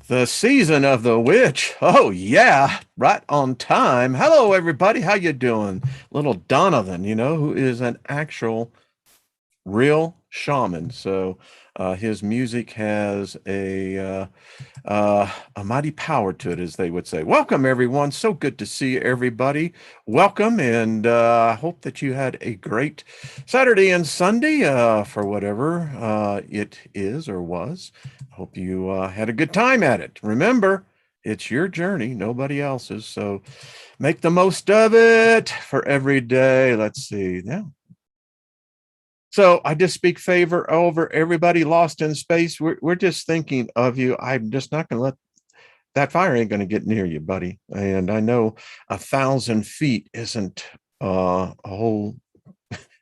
The season of the witch. Oh yeah, right on time. Hello everybody. How you doing? Little Donovan, who is an actual real shaman. So his music has a mighty power to it, as they would say. Welcome, everyone. So good to see everybody. Welcome, and I hope that you had a great Saturday and Sunday for whatever it is or was. Hope you had a good time at it. Remember, it's your journey, nobody else's. So make the most of it for every day. Let's see. Yeah. So I just speak favor over everybody lost in space. We're just thinking of you. I'm just not going to let that fire ain't going to get near you, buddy. And I know 1,000 feet isn't a whole.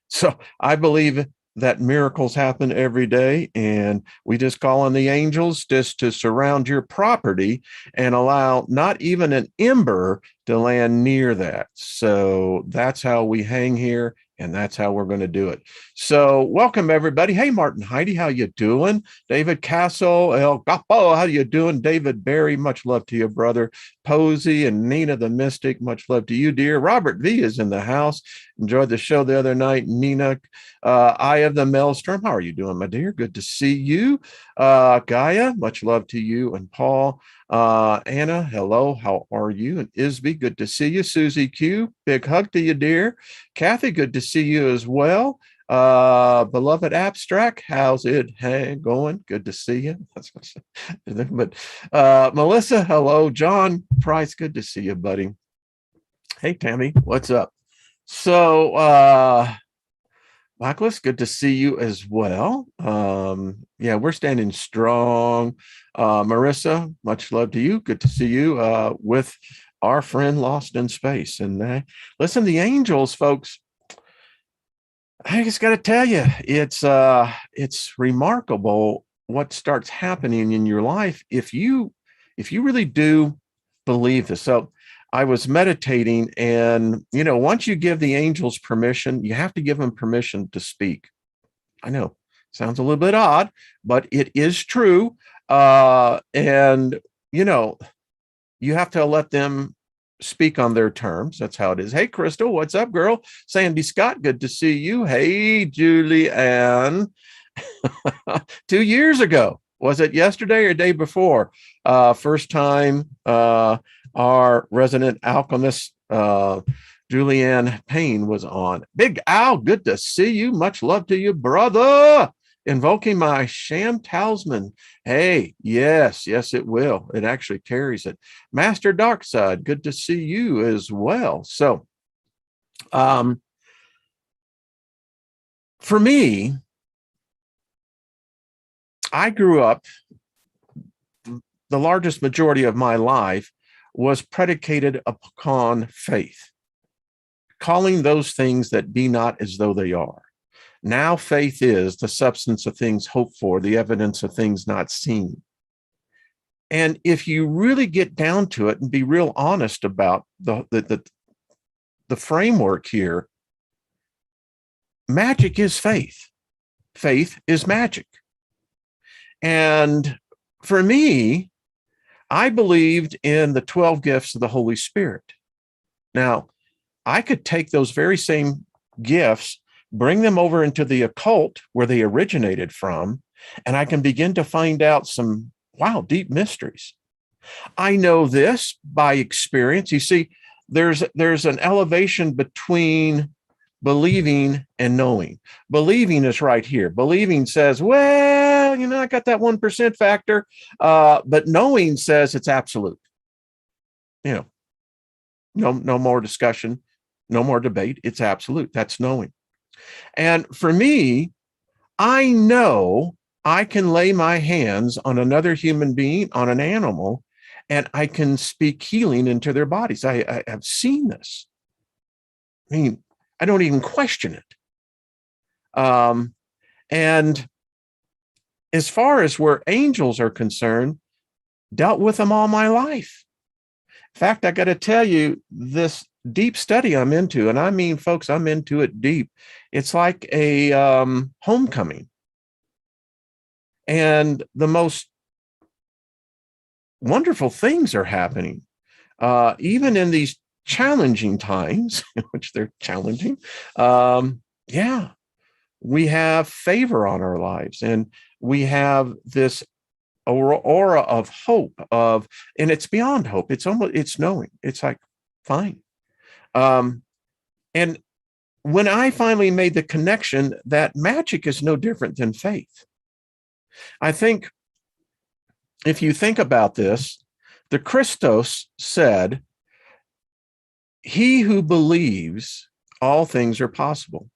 So I believe that miracles happen every day, and we just call on the angels just to surround your property and allow not even an ember to land near that. So that's how we hang here, and that's how we're going to do it. So welcome everybody. Hey, Martin Heidi, how you doing? David Castle, El Gapo, how you doing? David Barry, much love to you, brother. Posey and Nina the Mystic, much love to you, dear. Robert V is in the house. Enjoyed the show the other night. Nina, Eye of the Maelstrom, how are you doing, my dear? Good to see you. Gaia, much love to you. And Paul, Anna, hello, how are you? And Isby, good to see you. Susie Q, big hug to you, dear. Kathy, good to see you as well. Beloved Abstract, how's it going? Good to see you. But Melissa, hello. John Price, good to see you, buddy. Hey, Tammy, what's up? So Michaelis, good to see you as well. Yeah, we're standing strong. Marissa, much love to you. Good to see you with our friend Lost in Space. And listen, the angels, folks, I just got to tell you, it's remarkable what starts happening in your life if you really do believe this. So I was meditating, and once you give the angels permission, you have to give them permission to speak. I know, sounds a little bit odd, but it is true. And you have to let them speak on their terms. That's how it is. Hey, Crystal, what's up, girl? Sandy Scott, good to see you. Hey, Julie Ann. 2 years ago, was it yesterday or day before? First time our resident alchemist, Julianne Payne, was on. Big Al, good to see you. Much love to you, brother. Invoking my sham talisman. Hey, yes, it will. It actually carries it. Master Darkside, good to see you as well. So, for me, I grew up, the largest majority of my life was predicated upon faith, calling those things that be not as though they are. Now faith is the substance of things hoped for, the evidence of things not seen. And if you really get down to it and be real honest about the framework here, magic is faith. Faith is magic. And for me, I believed in the 12 gifts of the Holy Spirit. Now, I could take those very same gifts, bring them over into the occult where they originated from, and I can begin to find out some, wow, deep mysteries. I know this by experience. You see, there's an elevation between believing and knowing. Believing is right here. Believing says, well, I got that 1% factor, but knowing says it's absolute. No more discussion, no more debate. It's absolute. That's knowing. And for me, I know I can lay my hands on another human being, on an animal, and I can speak healing into their bodies. I have seen this. I mean, I don't even question it. And as far as where angels are concerned, dealt with them all my life. In fact, I got to tell you, this deep study I'm into, and I mean, folks, I'm into it deep. It's like a homecoming. And the most wonderful things are happening, even in these challenging times, which they're challenging. Yeah, we have favor on our lives, and we have this aura of hope and it's beyond hope. It's knowing. It's like, fine. And when I finally made the connection that magic is no different than faith, I think if you think about this, the Christos said, he who believes all things are possible.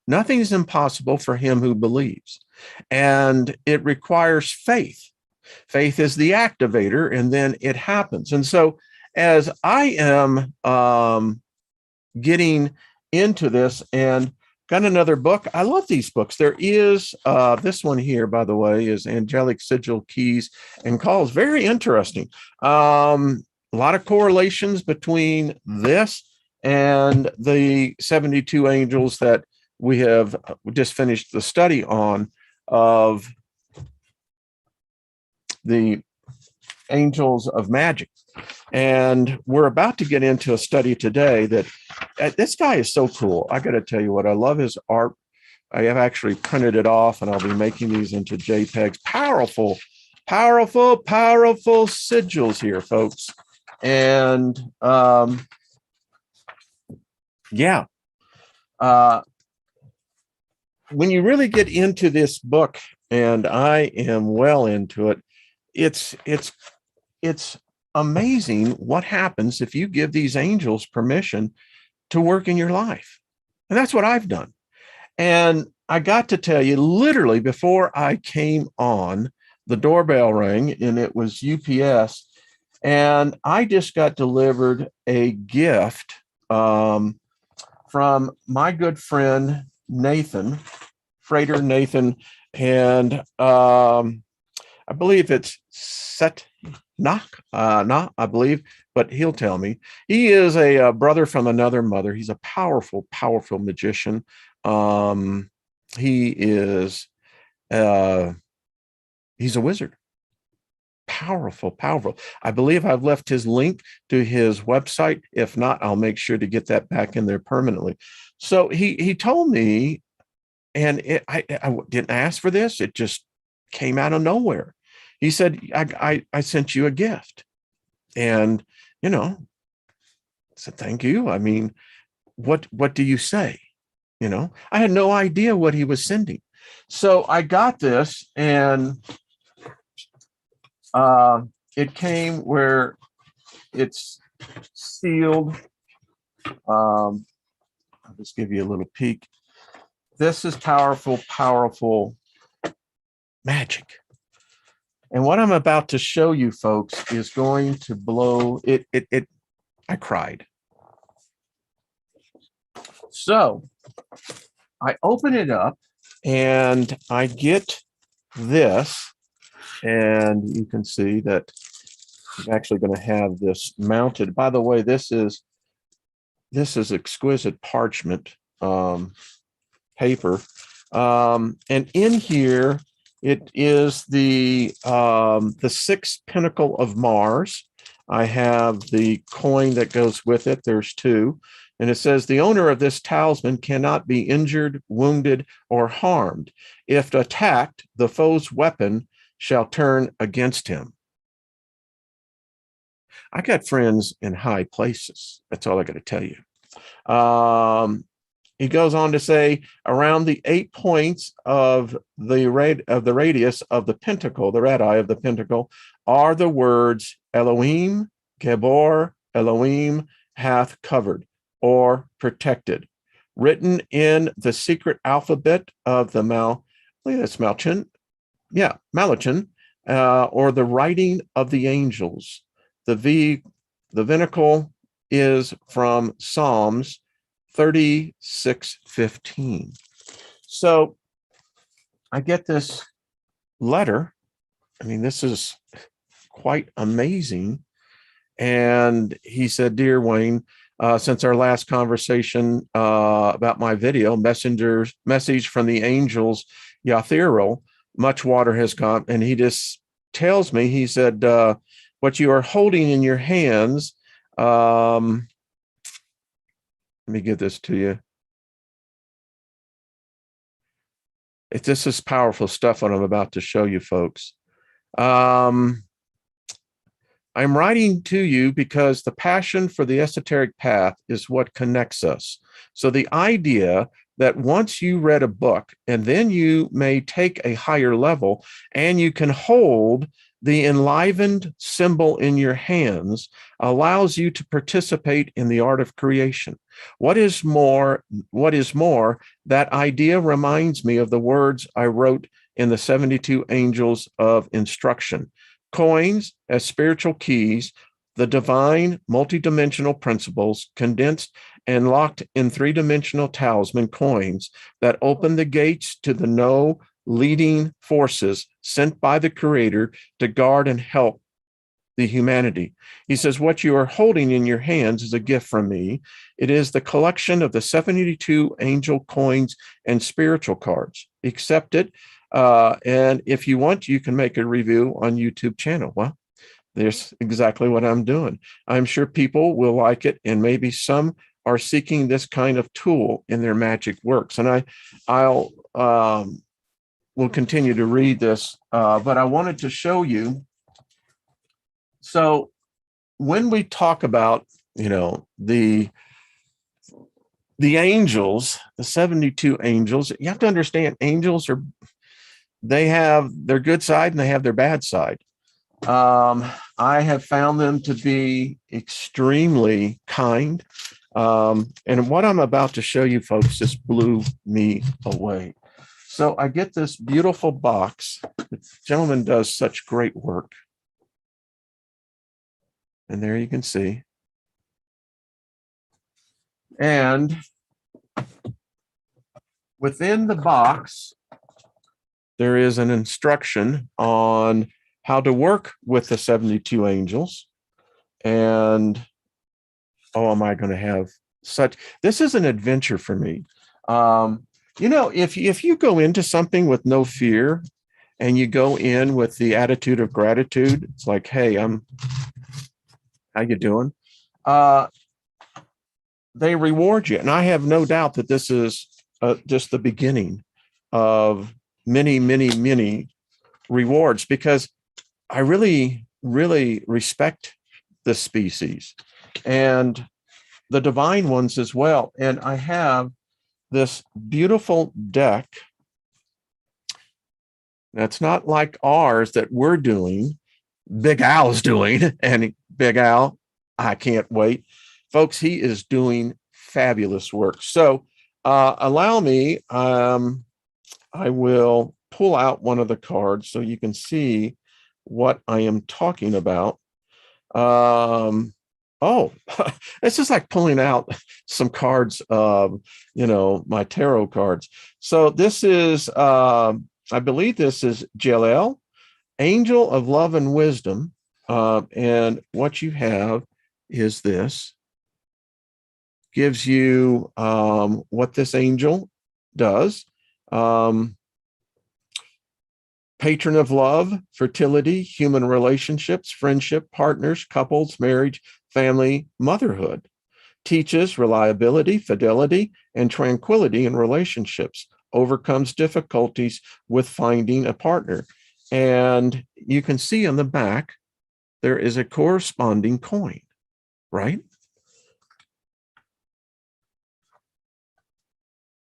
Nothing is impossible for him who believes. And it requires faith. Faith is the activator, and then it happens. And so as I am getting into this and got another book, I love these books. There is this one here, by the way, is Angelic Sigil Keys and Calls. Very interesting. A lot of correlations between this and the 72 angels that we have just finished the study on, of the angels of magic. And we're about to get into a study today that this guy is so cool. I got to tell you what, I love his art. I have actually printed it off, and I'll be making these into JPEGs. Powerful, powerful, powerful sigils here, folks. And yeah, when you really get into this book, and I am well into it, it's amazing what happens if you give these angels permission to work in your life. And that's what I've done. And I got to tell you, literally before I came on, the doorbell rang, and it was UPS. And I just got delivered a gift from my good friend, Nathan, Freighter Nathan. And I believe it's I believe, but he'll tell me. He is a brother from another mother. He's a powerful, powerful magician. He is, he's a wizard. Powerful, powerful. I believe I've left his link to his website. If not, I'll make sure to get that back in there permanently. So he told me, and I didn't ask for this. It just came out of nowhere. He said, I sent you a gift. And, I said, thank you. I mean, what do you say? I had no idea what he was sending. So I got this, and it came where it's sealed. I'll just give you a little peek. This is powerful, powerful magic. And what I'm about to show you, folks, is going to blow it. I cried. So I open it up, and I get this, and you can see that I'm actually going to have this mounted. By the way, this is exquisite parchment paper, and in here it is the sixth pentacle of Mars. I have the coin that goes with it. There's two. And it says, the owner of this talisman cannot be injured, wounded, or harmed. If attacked, the foe's weapon shall turn against him. I got friends in high places. That's all I got to tell you. He goes on to say, around the 8 points of the radius of the pentacle, the radii of the pentacle, are the words Elohim, Gabor, Elohim hath covered, or protected, written in the secret alphabet of the Malachin, or the writing of the angels. The vinicle is from Psalms 36:15. So I get this letter. I mean, this is quite amazing. And he said, dear Wayne, since our last conversation about my video, message from the angels, Yathiril, much water has gone. And he just tells me, he said, what you are holding in your hands, let me give this to you. This is powerful stuff what I'm about to show you, folks. I'm writing to you because the passion for the esoteric path is what connects us. So the idea that once you read a book and then you may take a higher level and you can hold the enlivened symbol in your hands allows you to participate in the art of creation. What is more, that idea reminds me of the words I wrote in the 72 Angels of Instruction. Coins as spiritual keys, the divine multidimensional principles condensed and locked in three-dimensional talisman coins that open the gates to the no leading forces sent by the Creator to guard and help the humanity. He says, what you are holding in your hands is a gift from me. It is the collection of the 72 angel coins and spiritual cards. Accept it. And if you want, you can make a review on YouTube channel. Well, there's exactly what I'm doing. I'm sure people will like it, and maybe some are seeking this kind of tool in their magic works. And I'll will continue to read this, but I wanted to show you. So when we talk about, the angels, the 72 angels, you have to understand angels they have their good side and they have their bad side. I have found them to be extremely kind. And what I'm about to show you folks just blew me away. So I get this beautiful box. The gentleman does such great work. And there you can see. And within the box, there is an instruction on how to work with the 72 angels. And oh, am I going to have this is an adventure for me. If you go into something with no fear and you go in with the attitude of gratitude, it's like, hey, how you doing? They reward you. And I have no doubt that this is just the beginning of many, many, many rewards, because I really, really respect the species and the divine ones as well. And I have this beautiful deck that's not like ours that we're doing, Big Al's doing, and Big Al, I can't wait. Folks, he is doing fabulous work. So allow me, I will pull out one of the cards so you can see what I am talking about. Oh, it's just like pulling out some cards of, my tarot cards. So this is, I believe this is Jalel, Angel of Love and Wisdom. And what you have is this. Gives you what this angel does. Patron of love, fertility, human relationships, friendship, partners, couples, marriage, family, motherhood. Teaches reliability, fidelity, and tranquility in relationships. Overcomes difficulties with finding a partner. And you can see on the back, there is a corresponding coin, right?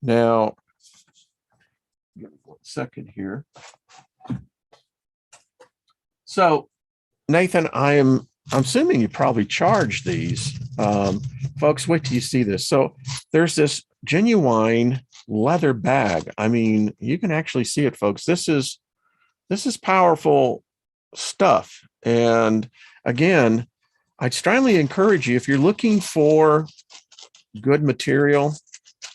Now, give me 1 second here. So, Nathan, I'm assuming you probably charge these. Folks, wait till you see this. So there's this genuine leather bag. I mean, you can actually see it, folks. This is powerful stuff. And again, I'd strongly encourage you, if you're looking for good material,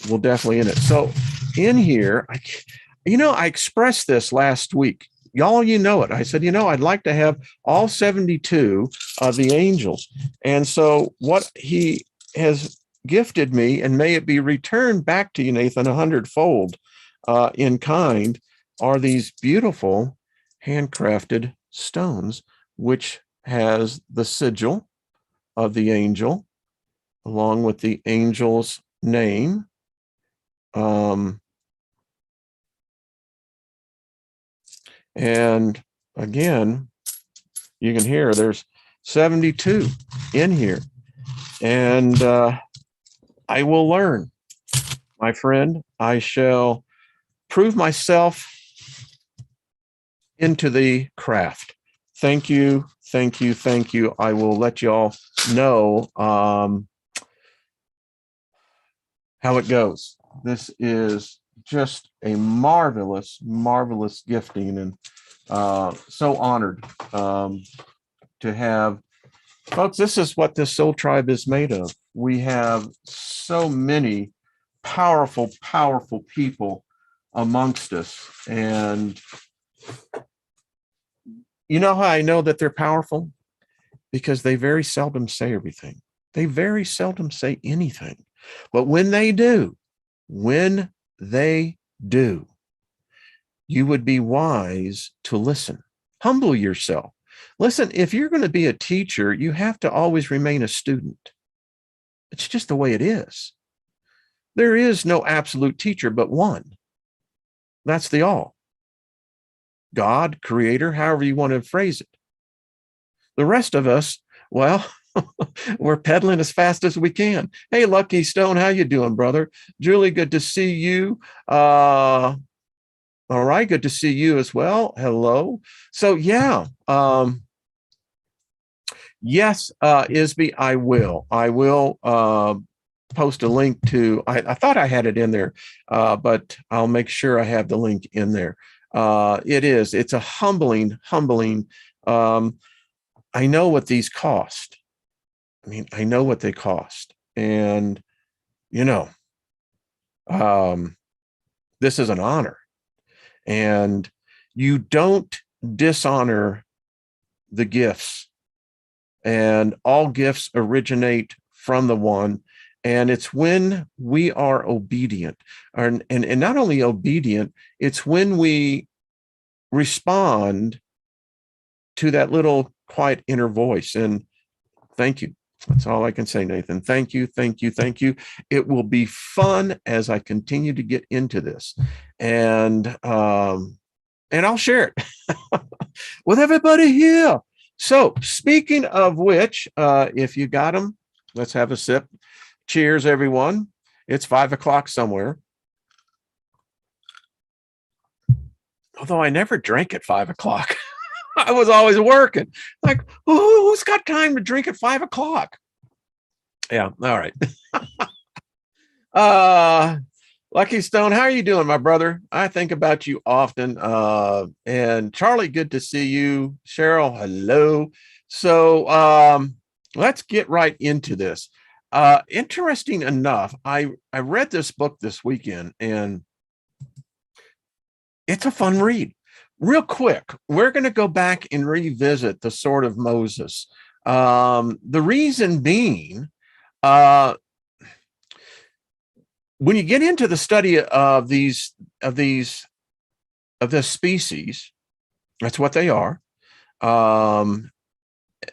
we'll definitely in it. So in here, I expressed this last week. Y'all, it. I said, I'd like to have all 72 of the angels. And so what he has gifted me, and may it be returned back to you, Nathan, 100-fold in kind, are these beautiful handcrafted stones, which has the sigil of the angel, along with the angel's name. And again, you can hear there's 72 in here. And I will learn, my friend. I shall prove myself into the craft. Thank you, thank you, thank you. I will let y'all know how it goes. This is just a marvelous, marvelous gifting, and so honored to have. Folks, this is what this soul tribe is made of. We have so many powerful, powerful people amongst us. And you know how I know that they're powerful? Because they very seldom say everything. They very seldom say anything. But when they do, you would be wise to listen. Humble yourself. Listen, if you're going to be a teacher, you have to always remain a student. It's just the way it is. There is no absolute teacher but one. That's the all. God, creator, however you want to phrase it. The rest of us, well, we're pedaling as fast as we can. Hey, Lucky Stone, how you doing, brother? Julie, good to see you. All right, good to see you as well. Hello. So yeah, yes, Isby, I will post a link to, I thought I had it in there, but I'll make sure I have the link in there. It's a humbling. I know what these cost. I mean, I know what they cost. And, you know, this is an honor. And you don't dishonor the gifts. And all gifts originate from the one. And it's when we are obedient. And not only obedient, it's when we respond to that little quiet inner voice. And thank you. That's all I can say, Nathan. Thank you, thank you, thank you. It will be fun as I continue to get into this, and I'll share it with everybody here. So, speaking of which, if you got them, let's have a sip. Cheers, everyone. It's 5 o'clock somewhere. Although I never drank at 5 o'clock. I was always working. Like, who's got time to drink at 5 o'clock? Yeah, all right. Lucky Stone, how are you doing, my brother? I think about you often. And Charlie, good to see you. Cheryl, hello. So let's get right into this. Interesting enough, I read this book this weekend, and it's a fun read. Real quick, we're going to go back and revisit the Sword of Moses. The reason being, when you get into the study of this species, that's what they are.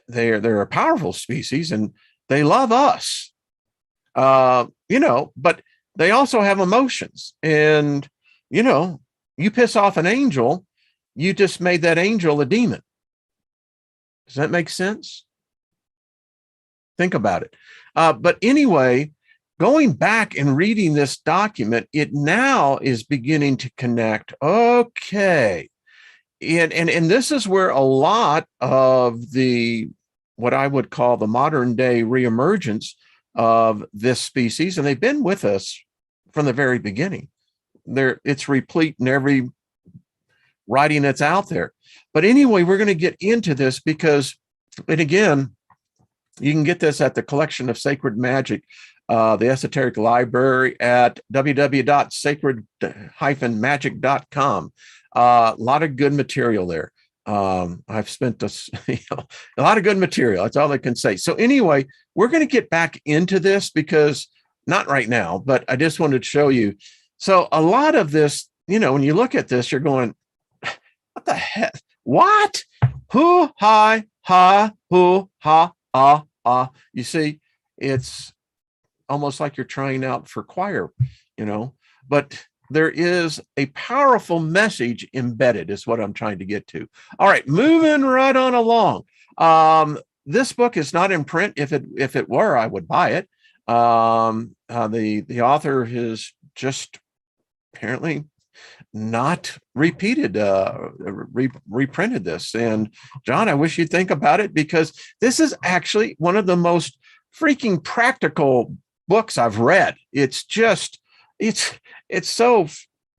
They're a powerful species, and they love us. But they also have emotions, and you piss off an angel, you just made that angel a demon. Does that make sense? Think about it. But anyway, going back and reading this document, it now is beginning to connect. Okay. And this is where a lot of what I would call the modern day reemergence of this species, and they've been with us from the very beginning. It's replete in every writing that's out there. But anyway, we're going to get into this because, and again, you can get this at the Collection of Sacred Magick, the Esoteric Library at www.sacred-magic.com. A lot of good material there. I've spent a lot of good material. That's all I can say. So anyway, we're going to get back into this because, not right now, but I just wanted to show you. So a lot of this, when you look at this, you're going, what the heck? What? Hoo, hi, ha, hoo, ha, ah, ah. You see, it's almost like you're trying out for choir, but there is a powerful message embedded, is what I'm trying to get to. All right, moving right on along. This book is not in print. If it were, I would buy it. The author has just apparently not reprinted this. And John, I wish you'd think about it, because this is actually one of the most freaking practical books I've read. It's so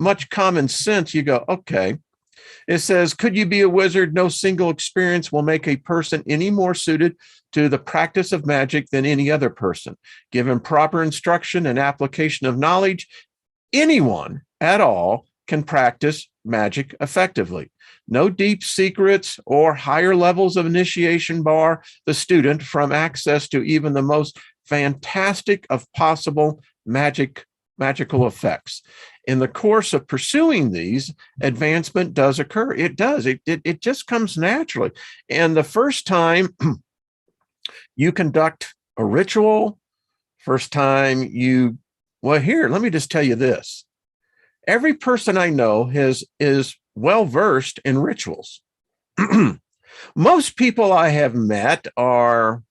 much common sense. You go, okay. It says, could you be a wizard? No single experience will make a person any more suited to the practice of magic than any other person. Given proper instruction and application of knowledge, anyone at all can practice magic effectively. No deep secrets or higher levels of initiation bar the student from access to even the most fantastic of possible magical effects. In the course of pursuing these, advancement does occur. It does. It just comes naturally. And the first time you conduct a ritual, first time here, let me just tell you this. Every person I know is well-versed in rituals. Most people I have met are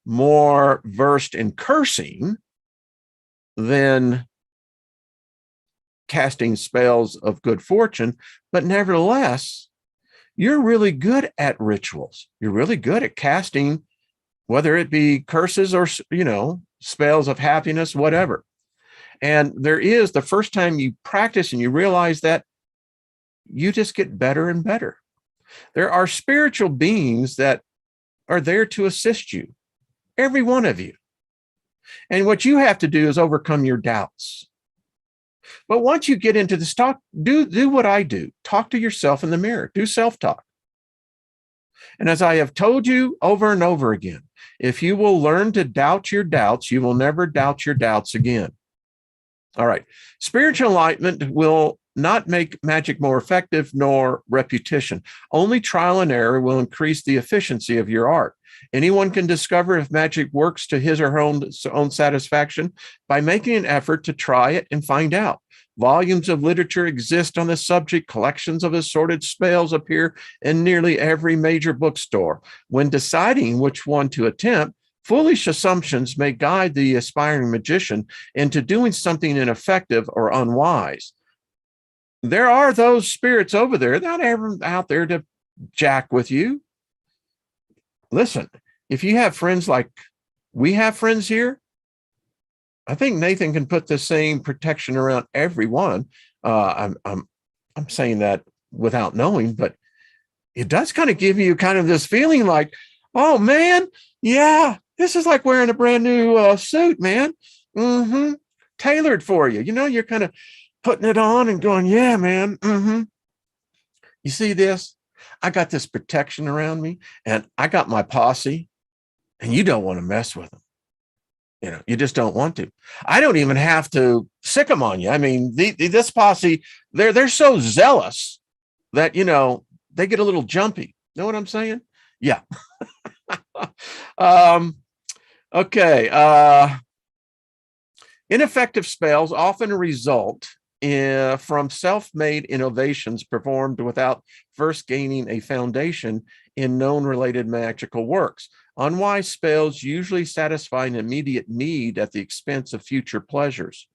more versed in cursing than casting spells of good fortune, but nevertheless, you're really good at rituals. You're really good at casting, whether it be curses or, spells of happiness, whatever. And the first time you practice and you realize that, you just get better and better. There are spiritual beings that are there to assist you, every one of you. And what you have to do is overcome your doubts. But once you get into this talk, do what I do. Talk to yourself in the mirror. Do self-talk. And as I have told you over and over again, if you will learn to doubt your doubts, you will never doubt your doubts again. All right. Spiritual enlightenment will not make magic more effective, nor repetition. Only trial and error will increase the efficiency of your art. Anyone can discover if magic works to his or her own satisfaction by making an effort to try it and find out. Volumes of literature exist on the subject. Collections of assorted spells appear in nearly every major bookstore. When deciding which one to attempt, foolish assumptions may guide the aspiring magician into doing something ineffective or unwise. There are those spirits over there that are ever out there to jack with you. Listen, if you have friends like we have friends here, I think Nathan can put the same protection around everyone. I'm saying that without knowing, but it does kind of give you kind of this feeling like, oh man, yeah, this is like wearing a brand new suit, man. Tailored for you. You're kind of putting it on and going, yeah, man. You see this? I got this protection around me, and I got my posse, and you don't want to mess with them. You just don't want to. I don't even have to sick them on you. I mean, this posse, they're so zealous that, they get a little jumpy. Know what I'm saying? Yeah. Okay. Ineffective spells often result from self-made innovations performed without first gaining a foundation in known related magical works. Unwise spells usually satisfy an immediate need at the expense of future pleasures.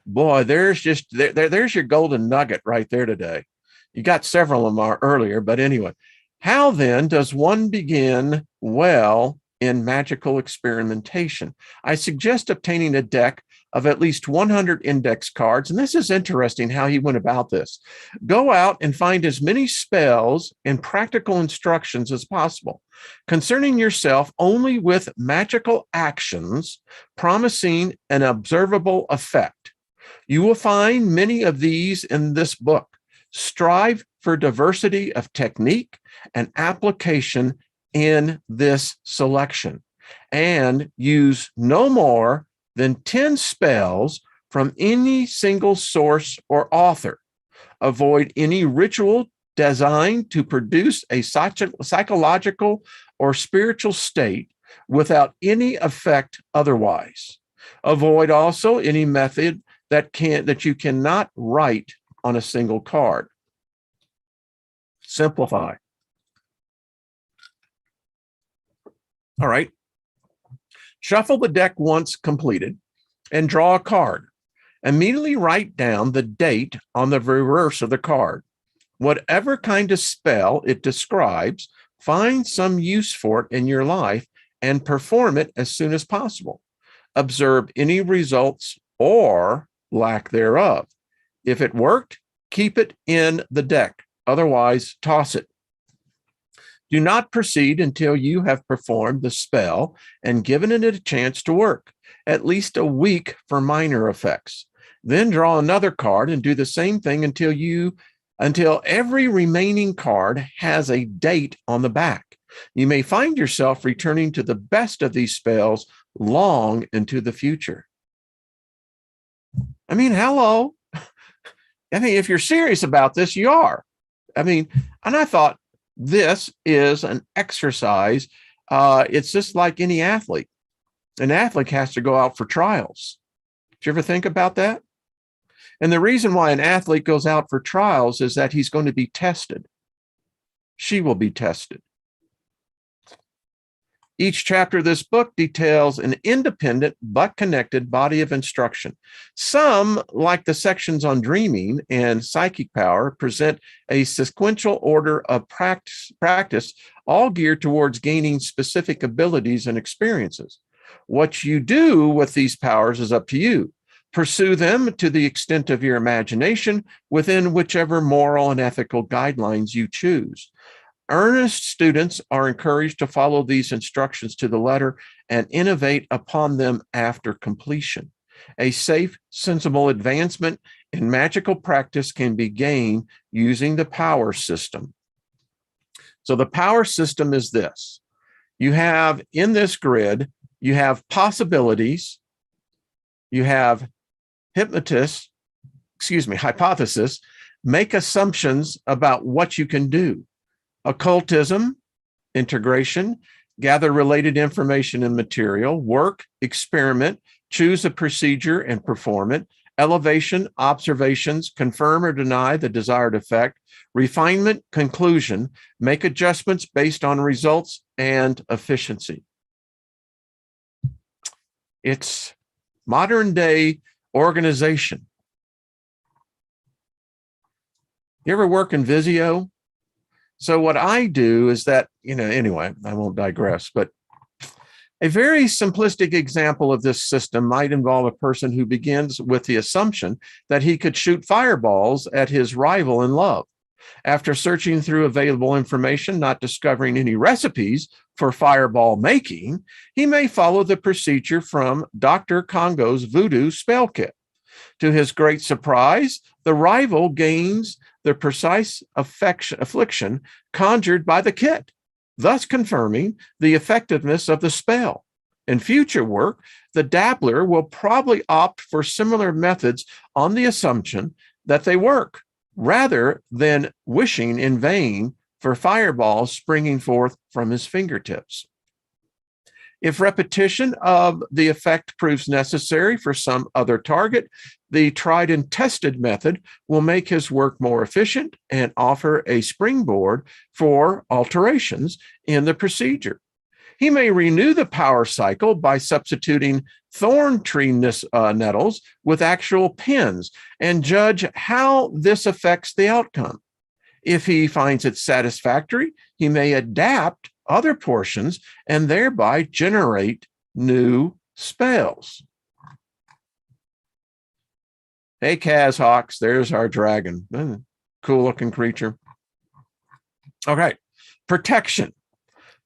Boy, there's your golden nugget right there today. You got several of them earlier, but anyway. How then does one begin well in magical experimentation? I suggest obtaining a deck of at least 100 index cards. And this is interesting how he went about this. Go out and find as many spells and practical instructions as possible concerning yourself only with magical actions promising an observable effect. You will find many of these in this book. Strive for diversity of technique and application in this selection, and use no more than 10 spells from any single source or author. Avoid any ritual designed to produce a psychological or spiritual state without any effect otherwise. Avoid also any method that you cannot write on a single card. Simplify. All right. Shuffle the deck once completed and draw a card. Immediately write down the date on the reverse of the card. Whatever kind of spell it describes, find some use for it in your life and perform it as soon as possible. Observe any results or lack thereof. If it worked, keep it in the deck. Otherwise, toss it. Do not proceed until you have performed the spell and given it a chance to work, at least a week for minor effects. Then draw another card and do the same thing until every remaining card has a date on the back. You may find yourself returning to the best of these spells long into the future. I mean, hello. I mean, if you're serious about this, you are. I mean, and I thought this is an exercise. It's just like any athlete. An athlete has to go out for trials. Did you ever think about that? And the reason why an athlete goes out for trials is that he's going to be tested. She will be tested. Each chapter of this book details an independent but connected body of instruction. Some, like the sections on dreaming and psychic power, present a sequential order of practice, all geared towards gaining specific abilities and experiences. What you do with these powers is up to you. Pursue them to the extent of your imagination within whichever moral and ethical guidelines you choose. Earnest students are encouraged to follow these instructions to the letter and innovate upon them after completion. A safe, sensible advancement in magical practice can be gained using the power system. So the power system is this. You have in this grid, you have possibilities, you have hypothesis, make assumptions about what you can do. Occultism, integration, gather related information and material, work, experiment, choose a procedure and perform it, elevation, observations, confirm or deny the desired effect, refinement, conclusion, make adjustments based on results and efficiency. It's modern day organization. You ever work in Visio? So what I do is that, anyway, I won't digress, but a very simplistic example of this system might involve a person who begins with the assumption that he could shoot fireballs at his rival in love. After searching through available information, not discovering any recipes for fireball making, he may follow the procedure from Dr. Congo's voodoo spell kit. To his great surprise, the rival gains the precise affliction conjured by the kit, thus confirming the effectiveness of the spell. In future work, the dabbler will probably opt for similar methods on the assumption that they work, rather than wishing in vain for fireballs springing forth from his fingertips. If repetition of the effect proves necessary for some other target, the tried and tested method will make his work more efficient and offer a springboard for alterations in the procedure. He may renew the power cycle by substituting thorn tree nettles with actual pins and judge how this affects the outcome. If he finds it satisfactory, he may adapt other portions and thereby generate new spells. Hey, Kazhawks, there's our dragon. Cool looking creature. Okay, protection.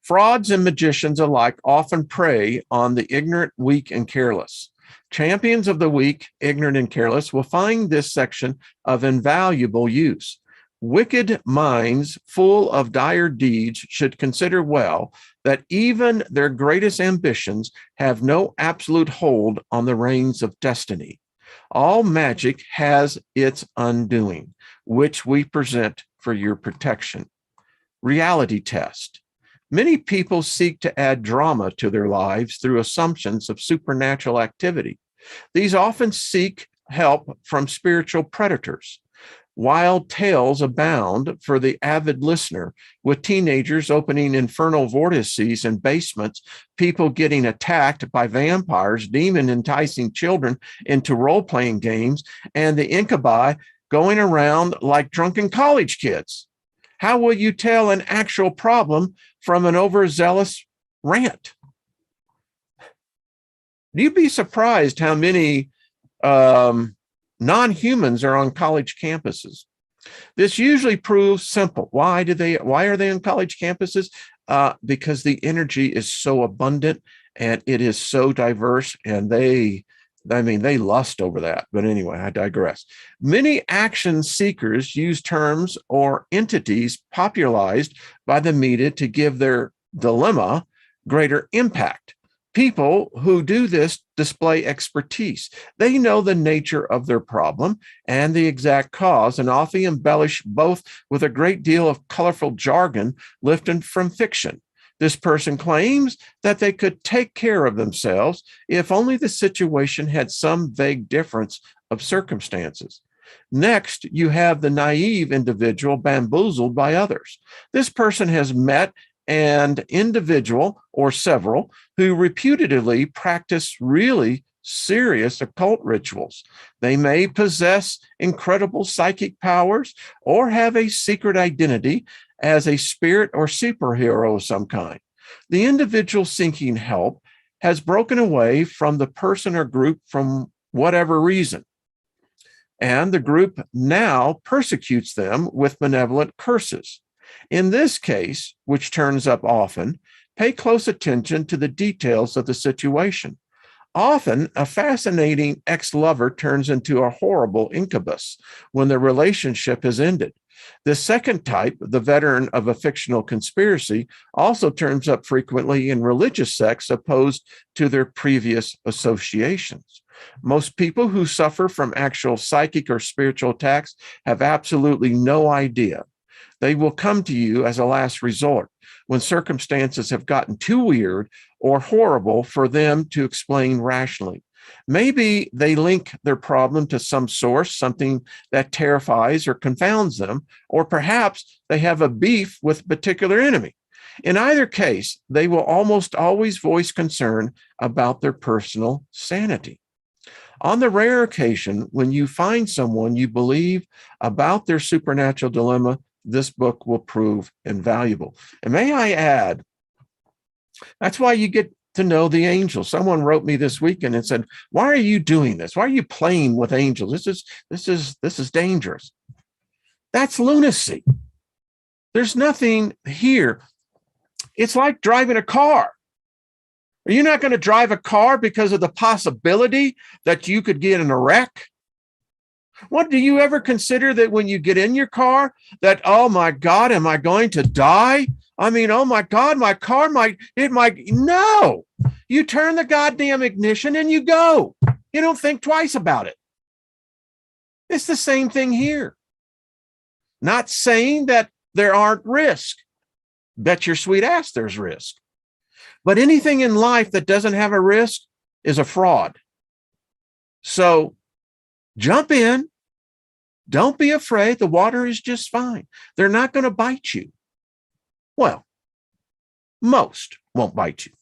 Frauds and magicians alike often prey on the ignorant, weak, and careless. Champions of the weak, ignorant, and careless will find this section of invaluable use. Wicked minds full of dire deeds should consider well that even their greatest ambitions have no absolute hold on the reins of destiny. All magic has its undoing, which we present for your protection. Reality test. Many people seek to add drama to their lives through assumptions of supernatural activity. These often seek help from spiritual predators. Wild tales abound for the avid listener, with teenagers opening infernal vortices in basements, people getting attacked by vampires, demon enticing children into role-playing games, and the incubi going around like drunken college kids. How will you tell an actual problem from an overzealous rant? You'd be surprised how many non-humans are on college campuses. This usually proves simple. Why are they on college campuses? Because the energy is so abundant and it is so diverse, and they lust over that. But anyway, I digress. Many action seekers use terms or entities popularized by the media to give their dilemma greater impact. People who do this display expertise. They know the nature of their problem and the exact cause, and often embellish both with a great deal of colorful jargon lifted from fiction. This person claims that they could take care of themselves if only the situation had some vague difference of circumstances. Next, you have the naive individual bamboozled by others. This person has met an individual or several who reputedly practice really serious occult rituals. They may possess incredible psychic powers or have a secret identity as a spirit or superhero of some kind. The individual seeking help has broken away from the person or group from whatever reason, and the group now persecutes them with malevolent curses. In this case, which turns up often, pay close attention to the details of the situation. Often, a fascinating ex-lover turns into a horrible incubus when the relationship has ended. The second type, the veteran of a fictional conspiracy, also turns up frequently in religious sects opposed to their previous associations. Most people who suffer from actual psychic or spiritual attacks have absolutely no idea. They will come to you as a last resort when circumstances have gotten too weird or horrible for them to explain rationally. Maybe they link their problem to some source, something that terrifies or confounds them, or perhaps they have a beef with a particular enemy. In either case, they will almost always voice concern about their personal sanity. On the rare occasion when you find someone you believe about their supernatural dilemma, this book will prove invaluable. And may I add, that's why you get to know the angels. Someone wrote me this weekend and said, "Why are you doing this? Why are you playing with angels? This is dangerous." That's lunacy. There's nothing here. It's like driving a car. Are you not going to drive a car because of the possibility that you could get in a wreck? What, do you ever consider that when you get in your car that, oh my God, am I going to die? I mean, oh my God, my car might. No, you turn the goddamn ignition and you go. You don't think twice about it. It's the same thing here. Not saying that there aren't risks. Bet your sweet ass there's risk. But anything in life that doesn't have a risk is a fraud. So jump in. Don't be afraid. The water is just fine. They're not going to bite you. Well, most won't bite you.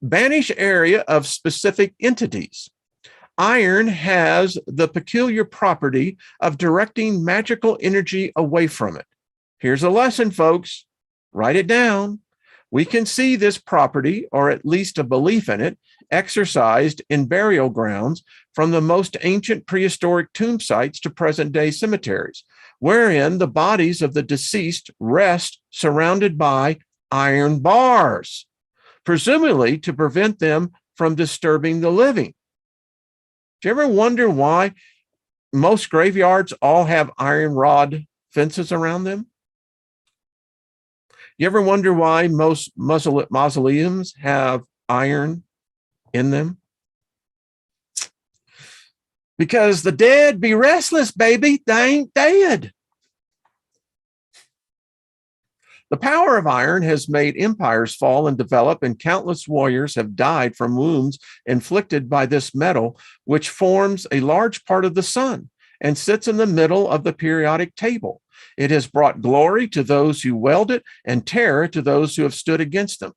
Banish area of specific entities. Iron has the peculiar property of directing magical energy away from it. Here's a lesson, folks. Write it down. We can see this property, or at least a belief in it, exercised in burial grounds from the most ancient prehistoric tomb sites to present-day cemeteries, wherein the bodies of the deceased rest surrounded by iron bars, presumably to prevent them from disturbing the living. Do you ever wonder why most graveyards all have iron rod fences around them? You ever wonder why most mausoleums have iron in them? Because the dead be restless, baby. They ain't dead. The power of iron has made empires fall and develop, and countless warriors have died from wounds inflicted by this metal, which forms a large part of the sun and sits in the middle of the periodic table. It has brought glory to those who wield it and terror to those who have stood against them.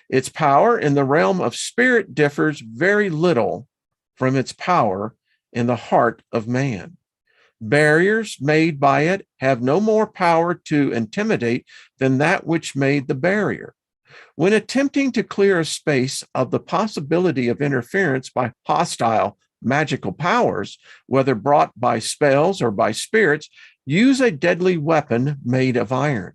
Its power in the realm of spirit differs very little from its power in the heart of man. Barriers made by it have no more power to intimidate than that which made the barrier. When attempting to clear a space of the possibility of interference by hostile magical powers, whether brought by spells or by spirits, use a deadly weapon made of iron.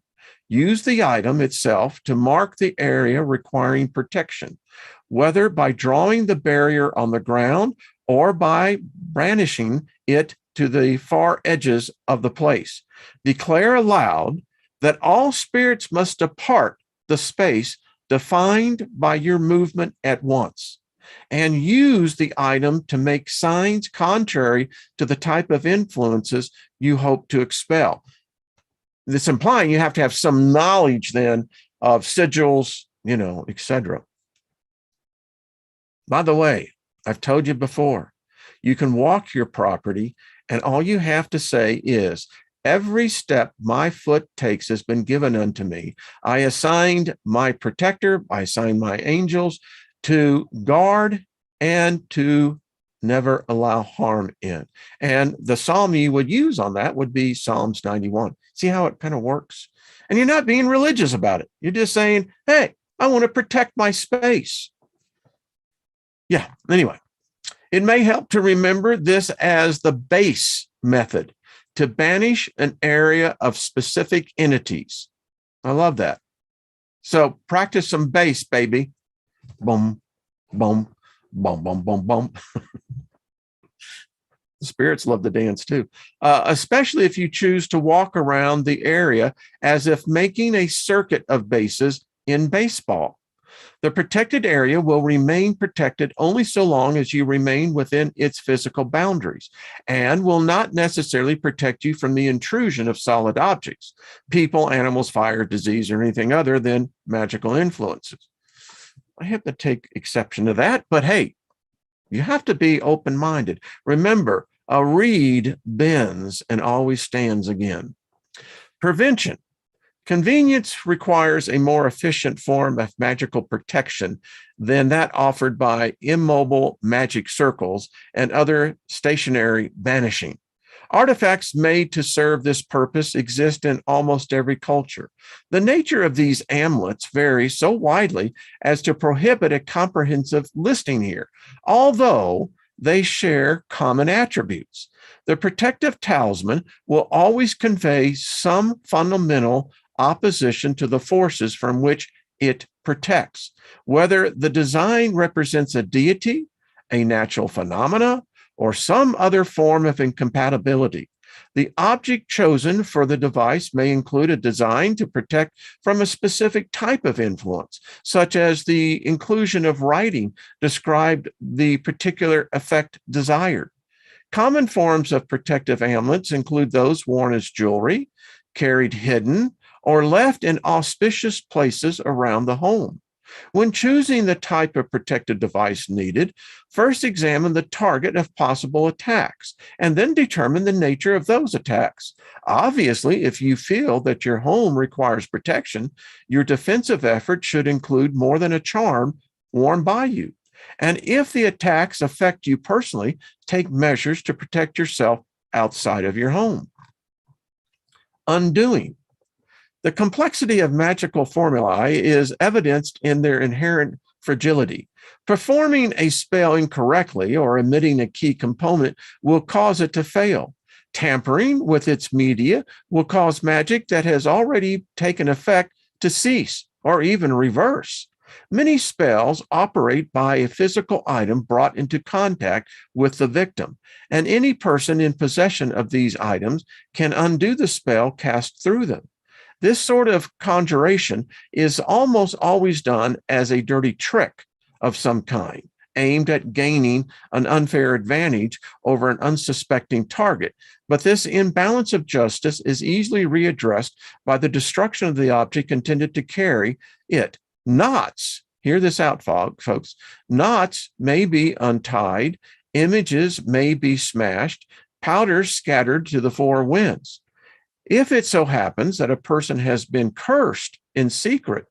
Use the item itself to mark the area requiring protection, whether by drawing the barrier on the ground or by brandishing it to the far edges of the place. Declare aloud that all spirits must depart the space defined by your movement at once, and use the item to make signs contrary to the type of influences you hope to expel. This implying you have to have some knowledge then of sigils, etc. By the way, I've told you before, you can walk your property, and all you have to say is, every step my foot takes has been given unto me. I assigned my protector, I assigned my angels to guard and to never allow harm in. And the psalm you would use on that would be Psalms 91. See how it kind of works? And you're not being religious about it. You're just saying, hey, I want to protect my space. Yeah, anyway. It may help to remember this as the base method to banish an area of specific entities. I love that. So practice some base, baby. Boom, boom, boom, boom, boom, boom. The spirits love to dance too, especially if you choose to walk around the area as if making a circuit of bases in baseball. The protected area will remain protected only so long as you remain within its physical boundaries, and will not necessarily protect you from the intrusion of solid objects, people, animals, fire, disease, or anything other than magical influences. I have to take exception to that, but hey, you have to be open-minded. Remember, a reed bends and always stands again. Prevention. Convenience requires a more efficient form of magical protection than that offered by immobile magic circles and other stationary banishing. Artifacts made to serve this purpose exist in almost every culture. The nature of these amulets varies so widely as to prohibit a comprehensive listing here, although they share common attributes. The protective talisman will always convey some fundamental opposition to the forces from which it protects, whether the design represents a deity, a natural phenomena, or some other form of incompatibility. The object chosen for the device may include a design to protect from a specific type of influence, such as the inclusion of writing described the particular effect desired. Common forms of protective amulets include those worn as jewelry, carried hidden, or left in auspicious places around the home. When choosing the type of protective device needed, first examine the target of possible attacks, and then determine the nature of those attacks. Obviously, if you feel that your home requires protection, your defensive effort should include more than a charm worn by you. And if the attacks affect you personally, take measures to protect yourself outside of your home. Undoing. The complexity of magical formulae is evidenced in their inherent fragility. Performing a spell incorrectly or omitting a key component will cause it to fail. Tampering with its media will cause magic that has already taken effect to cease or even reverse. Many spells operate by a physical item brought into contact with the victim, and any person in possession of these items can undo the spell cast through them. This sort of conjuration is almost always done as a dirty trick of some kind, aimed at gaining an unfair advantage over an unsuspecting target. But this imbalance of justice is easily readdressed by the destruction of the object intended to carry it. Knots, hear this out, folks, knots may be untied, images may be smashed, powders scattered to the four winds. If it so happens that a person has been cursed in secret,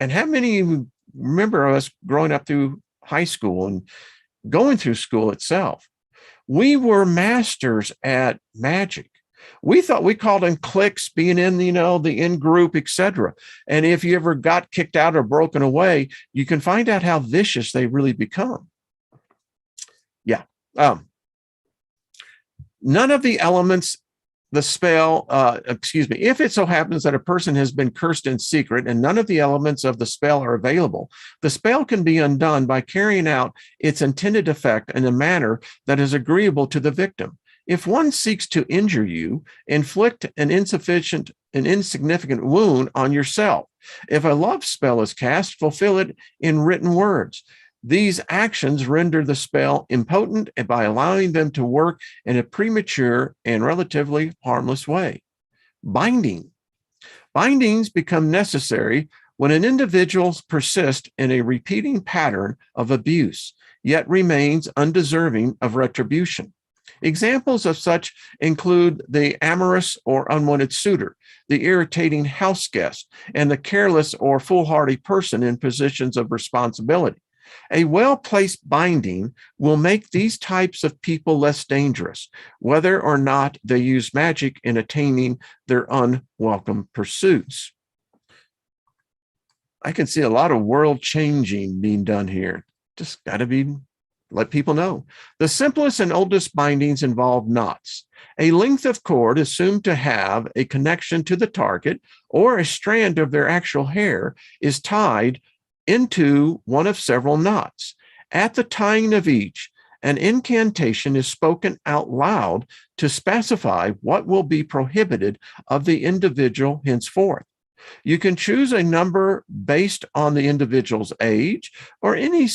and how many remember us growing up through high school and going through school itself? We were masters at magic. We thought we called them cliques, being in, the in-group, etc. And if you ever got kicked out or broken away, you can find out how vicious they really become. Yeah. None of the elements, the spell, if it so happens that a person has been cursed in secret and none of the elements of the spell are available, the spell can be undone by carrying out its intended effect in a manner that is agreeable to the victim. If one seeks to injure you, inflict an insignificant wound on yourself. If a love spell is cast, fulfill it in written words. These actions render the spell impotent by allowing them to work in a premature and relatively harmless way. Binding. Bindings become necessary when an individual persists in a repeating pattern of abuse, yet remains undeserving of retribution. Examples of such include the amorous or unwanted suitor, the irritating house guest, and the careless or foolhardy person in positions of responsibility. A well-placed binding will make these types of people less dangerous, whether or not they use magic in attaining their unwelcome pursuits. I can see a lot of world changing being done here. Just got to let people know. The simplest and oldest bindings involve knots. A length of cord assumed to have a connection to the target or a strand of their actual hair is tied into one of several knots. At the tying of each, an incantation is spoken out loud to specify what will be prohibited of the individual henceforth. You can choose a number based on the individual's age or any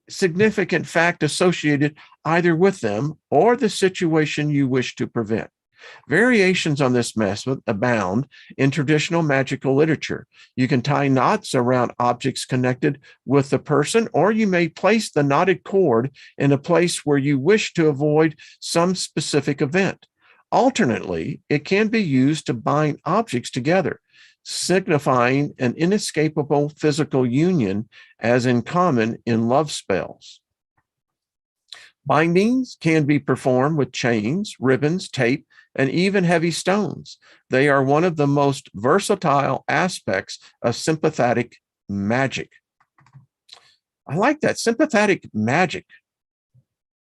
significant fact associated either with them or the situation you wish to prevent. Variations on this method abound in traditional magical literature. You can tie knots around objects connected with the person, or you may place the knotted cord in a place where you wish to avoid some specific event. Alternately, it can be used to bind objects together, signifying an inescapable physical union, as in common in love spells. Bindings can be performed with chains, ribbons, tape, and even heavy stones. They are one of the most versatile aspects of sympathetic magic. I like that, sympathetic magic.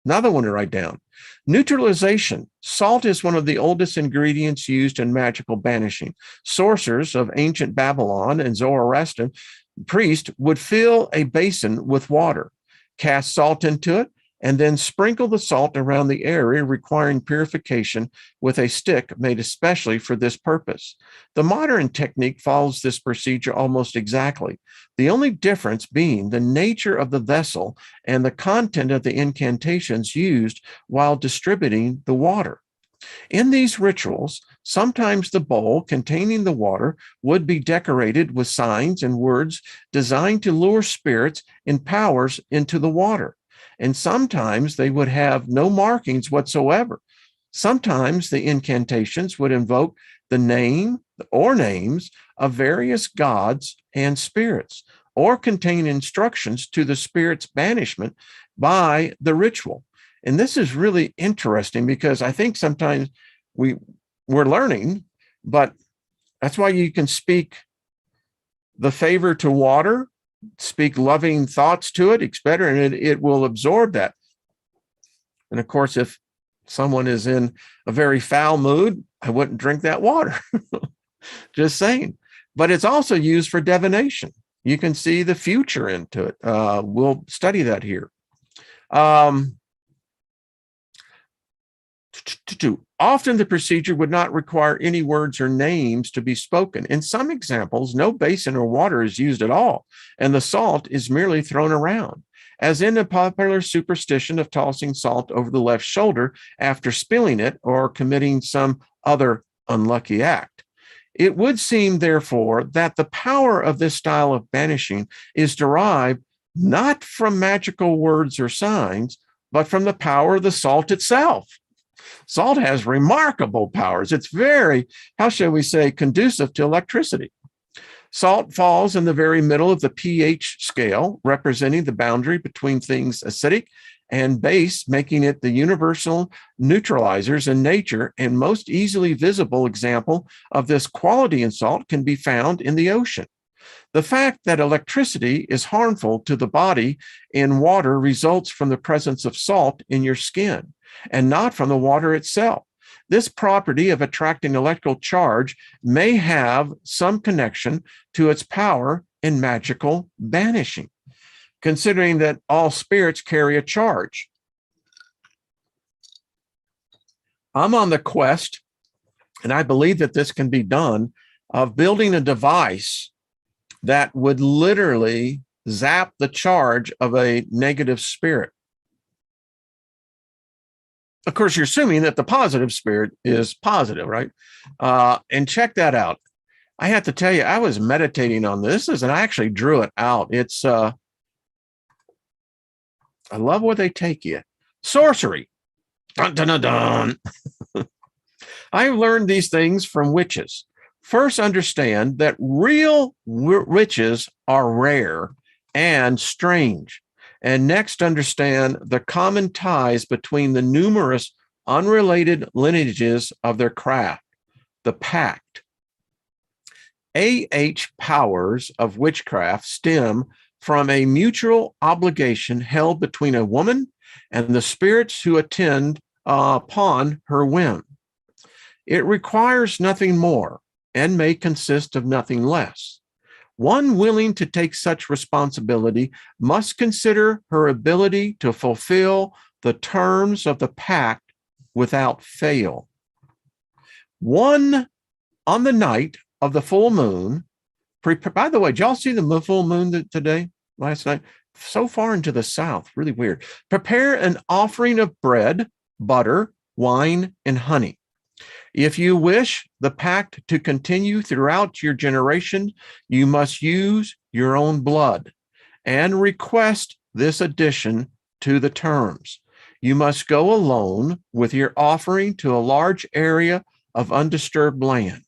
Another one to write down. Neutralization. Salt is one of the oldest ingredients used in magical banishing. Sorcerers of ancient Babylon and Zoroastrian priests would fill a basin with water, cast salt into it, and then sprinkle the salt around the area, requiring purification with a stick made especially for this purpose. The modern technique follows this procedure almost exactly, the only difference being the nature of the vessel and the content of the incantations used while distributing the water. In these rituals, sometimes the bowl containing the water would be decorated with signs and words designed to lure spirits and powers into the water. And sometimes they would have no markings whatsoever. Sometimes the incantations would invoke the name or names of various gods and spirits, or contain instructions to the spirit's banishment by the ritual. And this is really interesting because I think sometimes we're learning, but that's why you can speak the favor to water, speak loving thoughts to it. It's better, and it will absorb that. And of course, if someone is in a very foul mood, I wouldn't drink that water. Just saying. But it's also used for divination. You can see the future into it. We'll study that here. Often the procedure would not require any words or names to be spoken. In some examples, no basin or water is used at all, and the salt is merely thrown around. as in the popular superstition of tossing salt over the left shoulder after spilling it or committing some other unlucky act. It would seem, therefore, that the power of this style of banishing is derived not from magical words or signs, but from the power of the salt itself. Salt has remarkable powers. It's very, how shall we say, conducive to electricity. Salt falls in the very middle of the pH scale, representing the boundary between things acidic and base, making it the universal neutralizers in nature, and most easily visible example of this quality in salt can be found in the ocean. The fact that electricity is harmful to the body in water results from the presence of salt in your skin and not from the water itself. This property of attracting electrical charge may have some connection to its power in magical banishing, considering that all spirits carry a charge. I'm on the quest, and I believe that this can be done, of building a device that would literally zap the charge of a negative spirit. Of course, you're assuming that the positive spirit is positive, right? And check that out. I have to tell you, I was meditating on this and I actually drew it out. It's, I love where they take you. Sorcery. Dun, dun, dun, dun. I've learned these things from witches. First, understand that real witches are rare and strange. And next, understand the common ties between the numerous unrelated lineages of their craft, the pact. powers of witchcraft stem from a mutual obligation held between a woman and the spirits who attend upon her whim. It requires nothing more and may consist of nothing less. One willing to take such responsibility must consider her ability to fulfill the terms of the pact without fail. One, on the night of the full moon, by the way, did y'all see the full moon today, last night? So far into the south, really weird. Prepare an offering of bread, butter, wine, and honey. If you wish the pact to continue throughout your generation, you must use your own blood and request this addition to the terms. You must go alone with your offering to a large area of undisturbed land,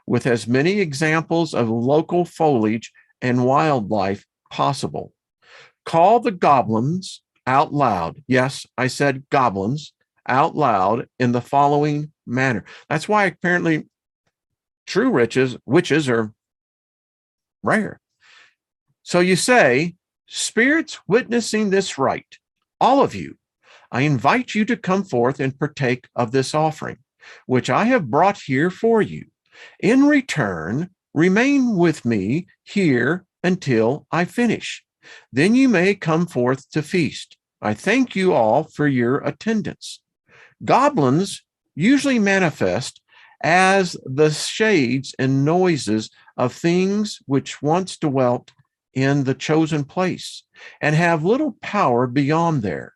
with as many examples of local foliage and wildlife possible. Call the goblins out loud. Yes, I said goblins out loud in the following manner. That's why apparently true witches are rare. So you say, spirits witnessing this rite, all of you, I invite you to come forth and partake of this offering, which I have brought here for you. In return, remain with me here until I finish. Then you may come forth to feast. I thank you all for your attendance. Goblins usually manifest as the shades and noises of things which once dwelt in the chosen place and have little power beyond there.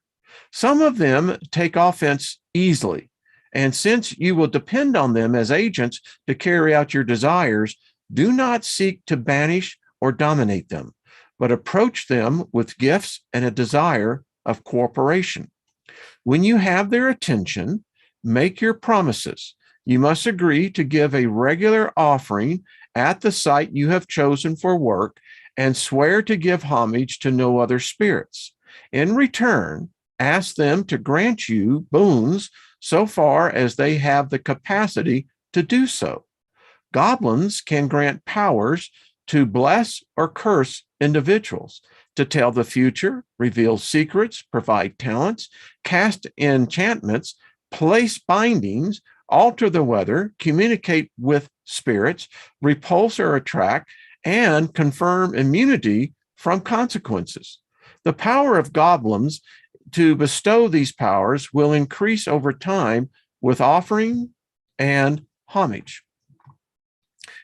Some of them take offense easily, and since you will depend on them as agents to carry out your desires, do not seek to banish or dominate them, but approach them with gifts and a desire of cooperation. When you have their attention, make your promises. You must agree to give a regular offering at the site you have chosen for work and swear to give homage to no other spirits. In return, ask them to grant you boons so far as they have the capacity to do so. Goblins can grant powers to bless or curse individuals, to tell the future, reveal secrets, provide talents, cast enchantments, place bindings, alter the weather, communicate with spirits, repulse or attract, and confirm immunity from consequences. The power of goblins to bestow these powers will increase over time with offering and homage.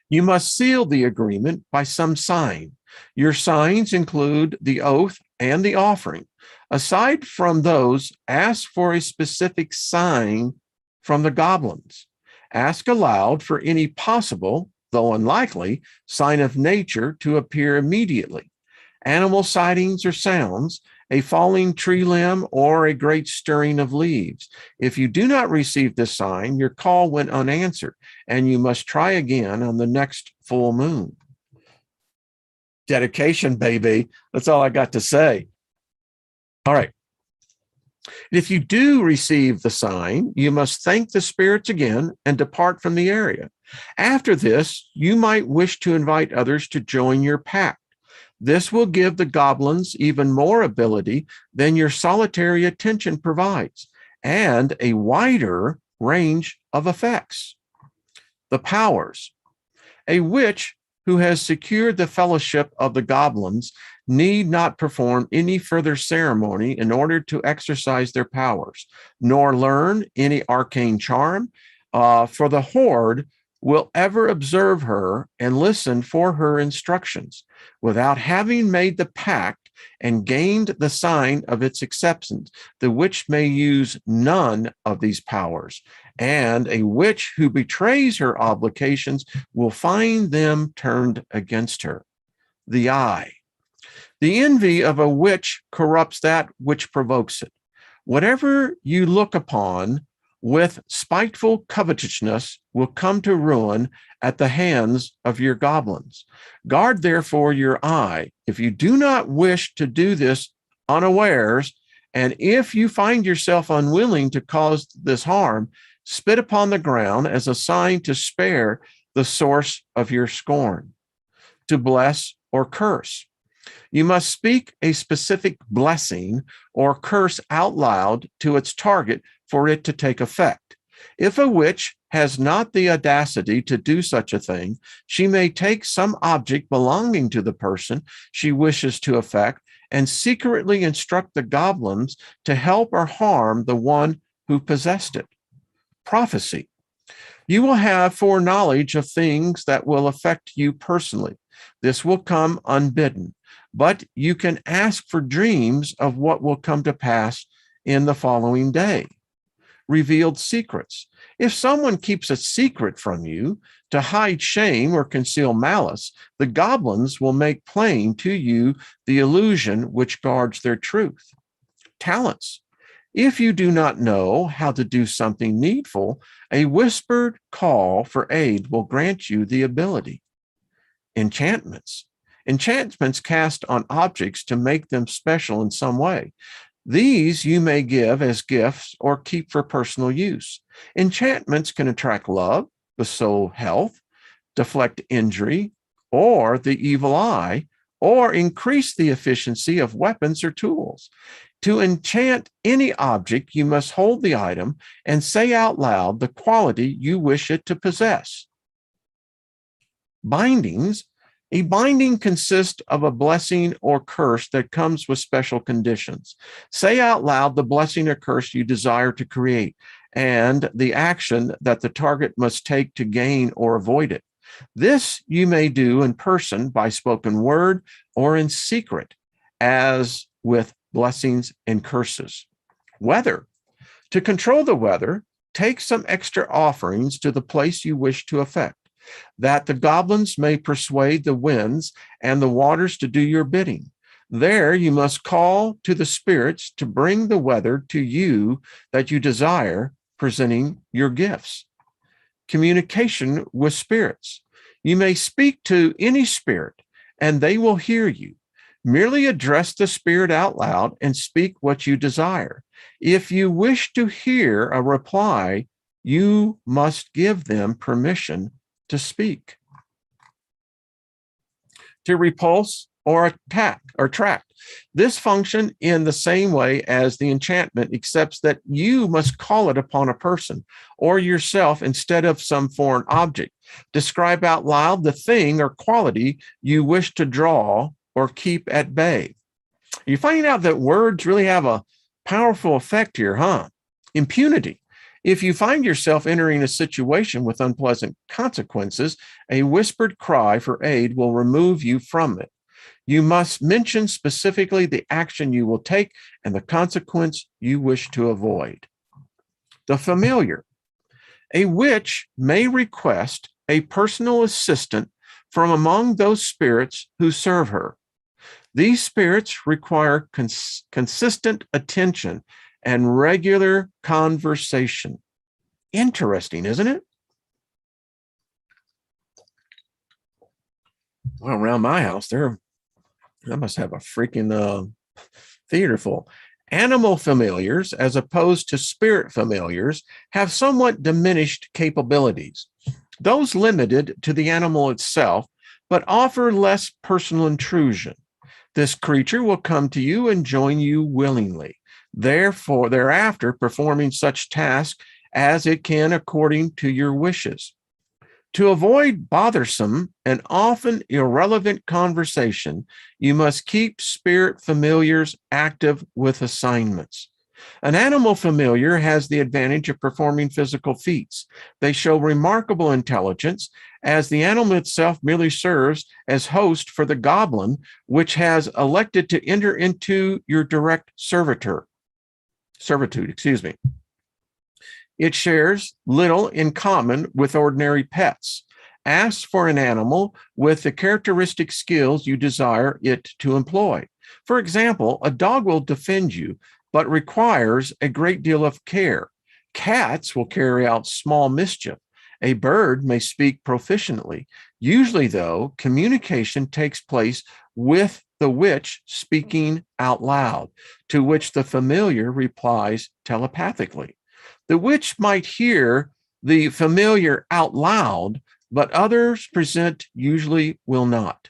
You must seal the agreement by some sign. Your signs include the oath and the offering. Aside from those, ask for a specific sign from the goblins. Ask aloud for any possible, though unlikely, sign of nature to appear immediately. Animal sightings or sounds, a falling tree limb, or a great stirring of leaves. If you do not receive this sign, your call went unanswered, and you must try again on the next full moon. Dedication, baby. That's all I got to say. All right. If you do receive the sign, you must thank the spirits again and depart from the area. After this, you might wish to invite others to join your pact. This will give the goblins even more ability than your solitary attention provides, and a wider range of effects. The powers. A witch who has secured the fellowship of the goblins need not perform any further ceremony in order to exercise their powers, nor learn any arcane charm, for the horde will ever observe her and listen for her instructions. Without having made the pact and gained the sign of its acceptance, the witch may use none of these powers, and a witch who betrays her obligations will find them turned against her. The eye. The envy of a witch corrupts that which provokes it. Whatever you look upon with spiteful covetousness will come to ruin at the hands of your goblins. Guard therefore your eye. If you do not wish to do this unawares, and if you find yourself unwilling to cause this harm, spit upon the ground as a sign to spare the source of your scorn. To bless or curse. You must speak a specific blessing or curse out loud to its target for it to take effect. If a witch has not the audacity to do such a thing, she may take some object belonging to the person she wishes to affect and secretly instruct the goblins to help or harm the one who possessed it. Prophecy. You will have foreknowledge of things that will affect you personally. This will come unbidden, but you can ask for dreams of what will come to pass in the following day. Revealed secrets. If someone keeps a secret from you to hide shame or conceal malice, the goblins will make plain to you the illusion which guards their truth. Talents. If you do not know how to do something needful, a whispered call for aid will grant you the ability. Enchantments. Enchantments cast on objects to make them special in some way. These you may give as gifts or keep for personal use. Enchantments can attract love, bestow health, deflect injury, or the evil eye, or increase the efficiency of weapons or tools. To enchant any object, you must hold the item and say out loud the quality you wish it to possess. Bindings. A binding consists of a blessing or curse that comes with special conditions. Say out loud the blessing or curse you desire to create and the action that the target must take to gain or avoid it. This you may do in person by spoken word or in secret, as with blessings and curses. Weather. To control the weather, take some extra offerings to the place you wish to affect, that the goblins may persuade the winds and the waters to do your bidding. There you must call to the spirits to bring the weather to you that you desire, presenting your gifts. Communication with spirits. You may speak to any spirit, and they will hear you. Merely address the spirit out loud and speak what you desire. If you wish to hear a reply, you must give them permission to speak. To repulse or attack or attract. This function in the same way as the enchantment, except that you must call it upon a person or yourself instead of some foreign object. Describe out loud the thing or quality you wish to draw or keep at bay. You're finding out that words really have a powerful effect here, huh? Impunity. If you find yourself entering a situation with unpleasant consequences, a whispered cry for aid will remove you from it. You must mention specifically the action you will take and the consequence you wish to avoid. The familiar. A witch may request a personal assistant from among those spirits who serve her. These spirits require consistent attention and regular conversation. Interesting, isn't it? Well, around my house, I must have a freaking theater full. Animal familiars, as opposed to spirit familiars, have somewhat diminished capabilities. Those limited to the animal itself, but offer less personal intrusion. This creature will come to you and join you willingly, therefore, thereafter performing such tasks as it can according to your wishes. To avoid bothersome and often irrelevant conversation, you must keep spirit familiars active with assignments. An animal familiar has the advantage of performing physical feats. They show remarkable intelligence, as the animal itself merely serves as host for the goblin, which has elected to enter into your direct servitude. It shares little in common with ordinary pets. Ask for an animal with the characteristic skills you desire it to employ. For example, a dog will defend you, but requires a great deal of care. Cats will carry out small mischief. A bird may speak proficiently. Usually, though, communication takes place with the witch speaking out loud, to which the familiar replies telepathically. The witch might hear the familiar out loud, but others present usually will not.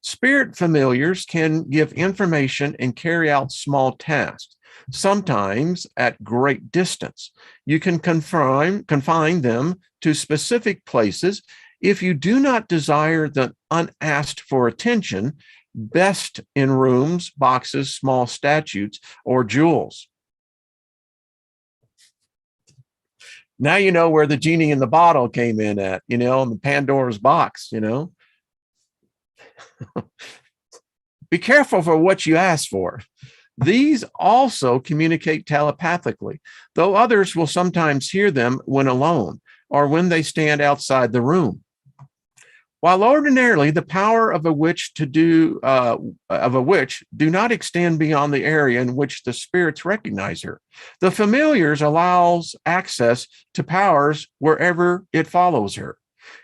Spirit familiars can give information and carry out small tasks, sometimes at great distance. You can confine them to specific places if you do not desire the unasked for attention, best in rooms, boxes, small statues, or jewels. Now you know where the genie in the bottle came in at, in the Pandora's box, Be careful for what you ask for. These also communicate telepathically, though others will sometimes hear them when alone or when they stand outside the room. While ordinarily the power of a witch do not extend beyond the area in which the spirits recognize her, the familiars allows access to powers wherever it follows her.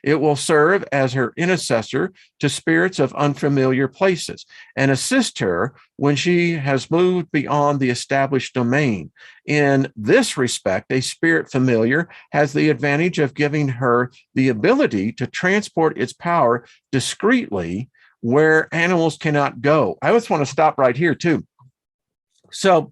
It will serve as her intercessor to spirits of unfamiliar places and assist her when she has moved beyond the established domain. In this respect, a spirit familiar has the advantage of giving her the ability to transport its power discreetly where animals cannot go. I just want to stop right here too. So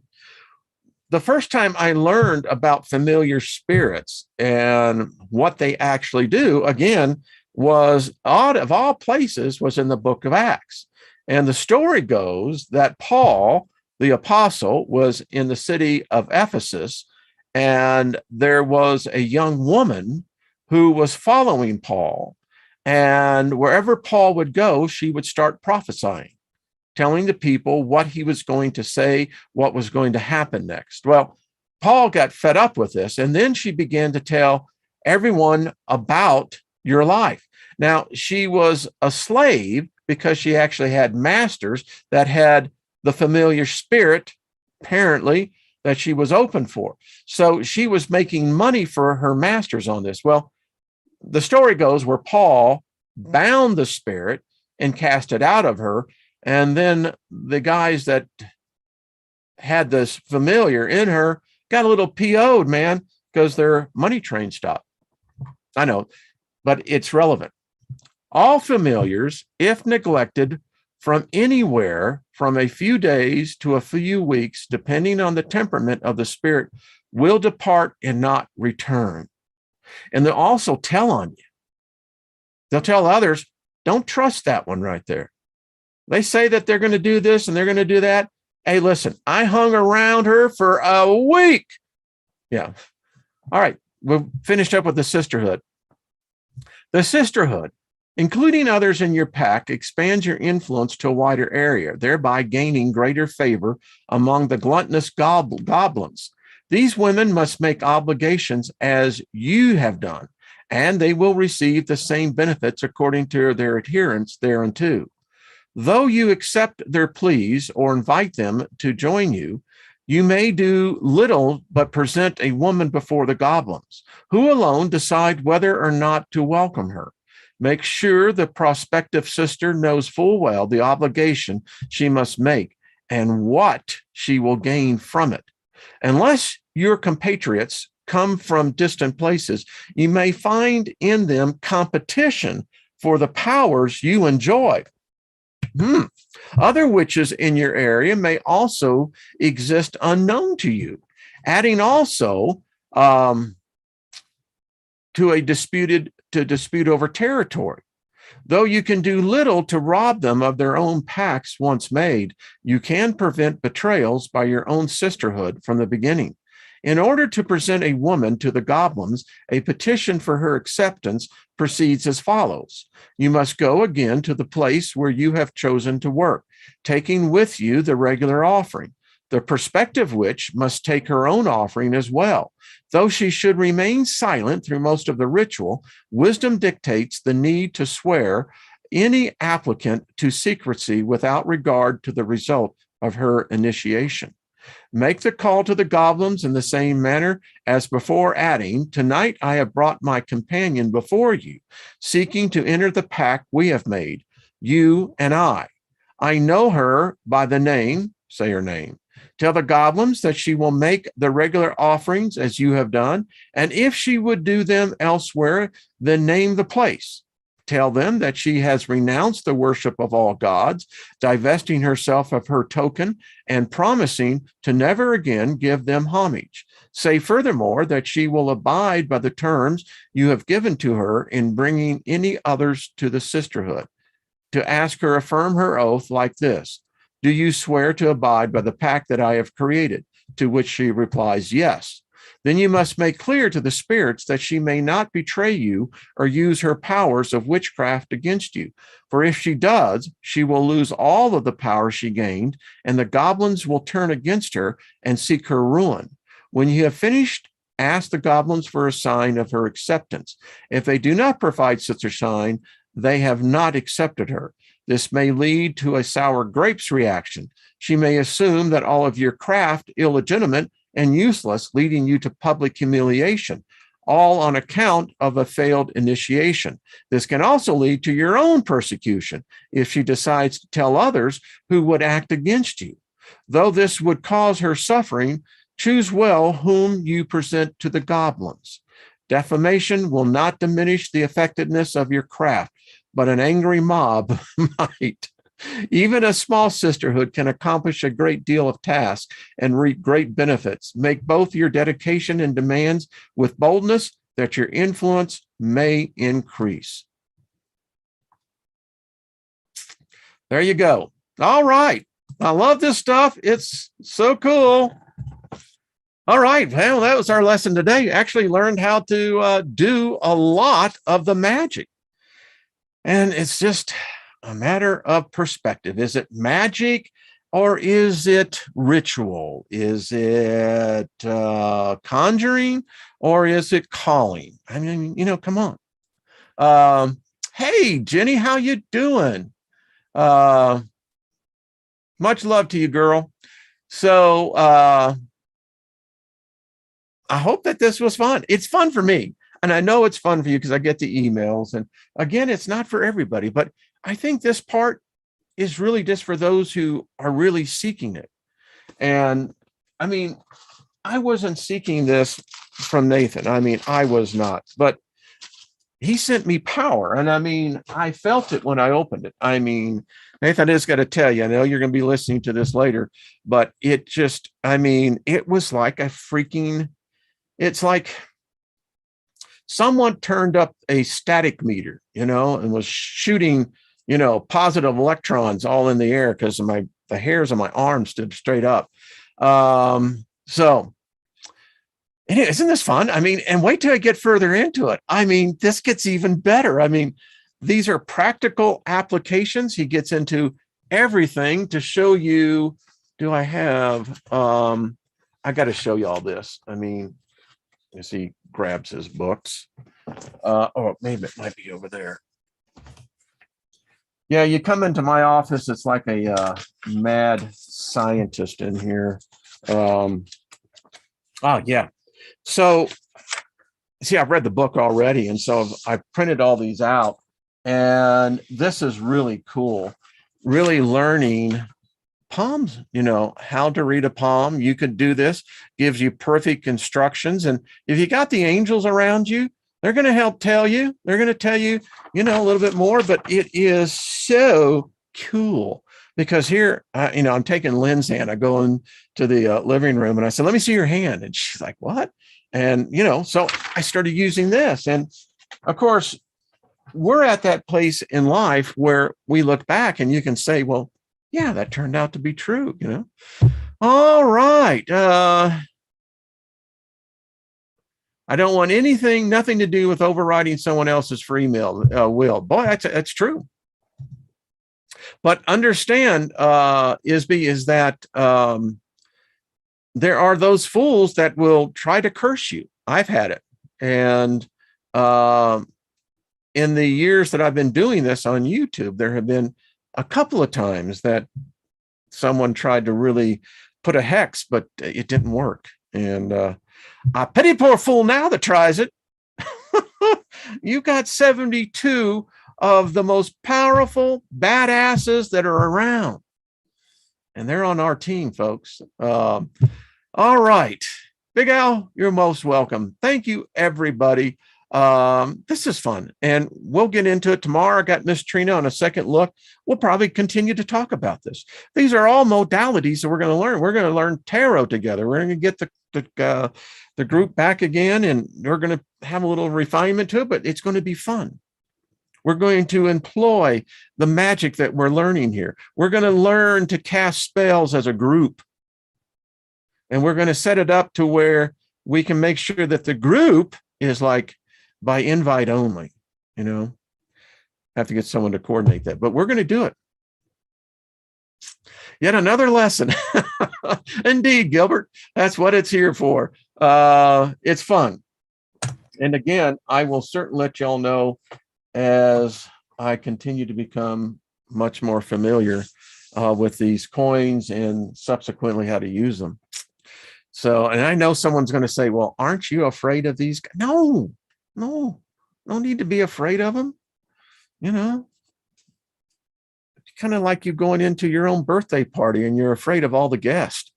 the first time I learned about familiar spirits and what they actually do, again, was odd of all places, was in the book of Acts. And the story goes that Paul, the apostle, was in the city of Ephesus, and there was a young woman who was following Paul. And wherever Paul would go, she would start prophesying, telling the people what he was going to say, what was going to happen next. Well, Paul got fed up with this, and then she began to tell everyone about your life. Now, she was a slave because she actually had masters that had the familiar spirit, apparently, that she was open for. So she was making money for her masters on this. Well, the story goes where Paul bound the spirit and cast it out of her. And then the guys that had this familiar in her got a little PO'd, man, because their money train stopped. I know, but it's relevant. All familiars, if neglected from anywhere from a few days to a few weeks, depending on the temperament of the spirit, will depart and not return. And they'll also tell on you. They'll tell others, don't trust that one right there. They say that they're going to do this and they're going to do that. Hey, listen, I hung around her for a week. Yeah. All right. We've finished up with the sisterhood. The sisterhood. Including others in your pack expands your influence to a wider area, thereby gaining greater favor among the gluttonous goblins. These women must make obligations as you have done, and they will receive the same benefits according to their adherence thereunto. Though you accept their pleas or invite them to join you, you may do little but present a woman before the goblins, who alone decide whether or not to welcome her. Make sure the prospective sister knows full well the obligation she must make and what she will gain from it. Unless your compatriots come from distant places, you may find in them competition for the powers you enjoy. Other witches in your area may also exist unknown to you, adding also to dispute over territory. Though you can do little to rob them of their own pacts once made, you can prevent betrayals by your own sisterhood from the beginning. In order to present a woman to the goblins, a petition for her acceptance proceeds as follows. You must go again to the place where you have chosen to work, taking with you the regular offering. The prospective witch must take her own offering as well. Though she should remain silent through most of the ritual, wisdom dictates the need to swear any applicant to secrecy without regard to the result of her initiation. Make the call to the goblins in the same manner as before, adding, "Tonight I have brought my companion before you, seeking to enter the pact we have made, you and I. I know her by the name," say her name. "Tell the goblins that she will make the regular offerings as you have done, and if she would do them elsewhere, then name the place. Tell them that she has renounced the worship of all gods, divesting herself of her token and promising to never again give them homage. Say furthermore that she will abide by the terms you have given to her in bringing any others to the sisterhood. To ask her affirm her oath like this: do you swear to abide by the pact that I have created? To which she replies, yes. Then you must make clear to the spirits that she may not betray you or use her powers of witchcraft against you. For if she does, she will lose all of the power she gained, and the goblins will turn against her and seek her ruin. When you have finished, ask the goblins for a sign of her acceptance. If they do not provide such a sign, they have not accepted her. This may lead to a sour grapes reaction. She may assume that all of your craft illegitimate and useless, leading you to public humiliation, all on account of a failed initiation. This can also lead to your own persecution if she decides to tell others who would act against you. Though this would cause her suffering, choose well whom you present to the goblins. Defamation will not diminish the effectiveness of your craft, but an angry mob might. Even a small sisterhood can accomplish a great deal of tasks and reap great benefits. Make both your dedication and demands with boldness that your influence may increase. There you go. All right. I love this stuff. It's so cool. All right. Well, that was our lesson today. Actually learned how to do a lot of the magic. And it's just a matter of perspective. Is it magic or is it ritual? Is it conjuring or is it calling? I mean, come on. Hey, Jenny, how you doing? Much love to you, girl. So I hope that this was fun. It's fun for me. And I know it's fun for you because I get the emails. And again, it's not for everybody, but I think this part is really just for those who are really seeking it. And I mean, I wasn't seeking this from Nathan. I mean, I was not, but he sent me power. And I mean, I felt it when I opened it. I mean, Nathan, I just got to tell you, I know you're going to be listening to this later, but it just, I mean, it was like it's like someone turned up a static meter, and was shooting, positive electrons all in the air because the hairs on my arm stood straight up. So isn't this fun? I mean, and wait till I get further into it. I mean, this gets even better. I mean, these are practical applications. He gets into everything to show you. Do I have, I got to show you all this. I mean, as he grabs his books, or maybe it might be over there. Yeah, you come into my office, it's like a mad scientist in here. Oh, yeah. So, see, I've read the book already, and so I printed all these out, and this is really cool. Really learning palms, you know, how to read a palm. You could do this, gives you perfect instructions. And if you got the angels around you, they're going to help tell you. They're going to tell you, you know, a little bit more, but it is so cool because here, you know, I'm taking Lynn's hand. I go into the living room and I said, let me see your hand. And she's like, what? And, you know, so I started using this. And of course, we're at that place in life where we look back and you can say, well, yeah, that turned out to be true, you know. All right. I don't want nothing to do with overriding someone else's free will. Boy, that's true. But understand, Isby, is that there are those fools that will try to curse you. I've had it. And in the years that I've been doing this on YouTube, there have been a couple of times that someone tried to really put a hex, but it didn't work. And I pity poor fool now that tries it. You got 72 of the most powerful badasses that are around. And they're on our team, folks. All right. Big Al, you're most welcome. Thank you, everybody. This is fun. And we'll get into it tomorrow. I got Miss Trina on a second look. We'll probably continue to talk about this. These are all modalities that we're going to learn. We're going to learn tarot together. We're going to get the group back again, and we're going to have a little refinement to it, but it's going to be fun. We're going to employ the magic that we're learning here. We're going to learn to cast spells as a group. And we're going to set it up to where we can make sure that the group is like by invite only, you know. Have to get someone to coordinate that, but we're going to do it. Yet another lesson. Indeed, Gilbert, that's what it's here for. It's fun. And again, I will certainly let y'all know as I continue to become much more familiar with these coins and subsequently how to use them. So, and I know someone's going to say, well, aren't you afraid of these? No, no need to be afraid of them. You know, it's kind of like you going into your own birthday party and you're afraid of all the guests.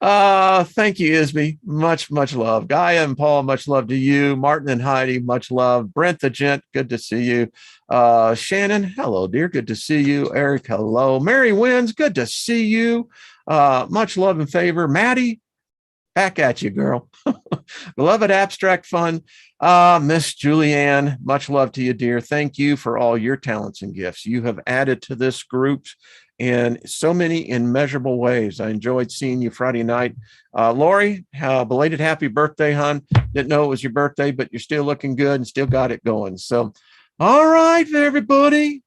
Thank you, Isby. Much love. Gaia and Paul, much love to you. Martin and Heidi, much love. Brent the Gent, good to see you. Shannon, hello, dear. Good to see you. Eric, hello. Mary Wins, good to see you. Much love and favor. Maddie, back at you, girl. Beloved Abstract Fun. Miss Julianne, much love to you, dear. Thank you for all your talents and gifts. You have added to this group in so many immeasurable ways. I enjoyed seeing you Friday night. Lori, belated happy birthday, hon. Didn't know it was your birthday, but you're still looking good and still got it going. So, all right, everybody.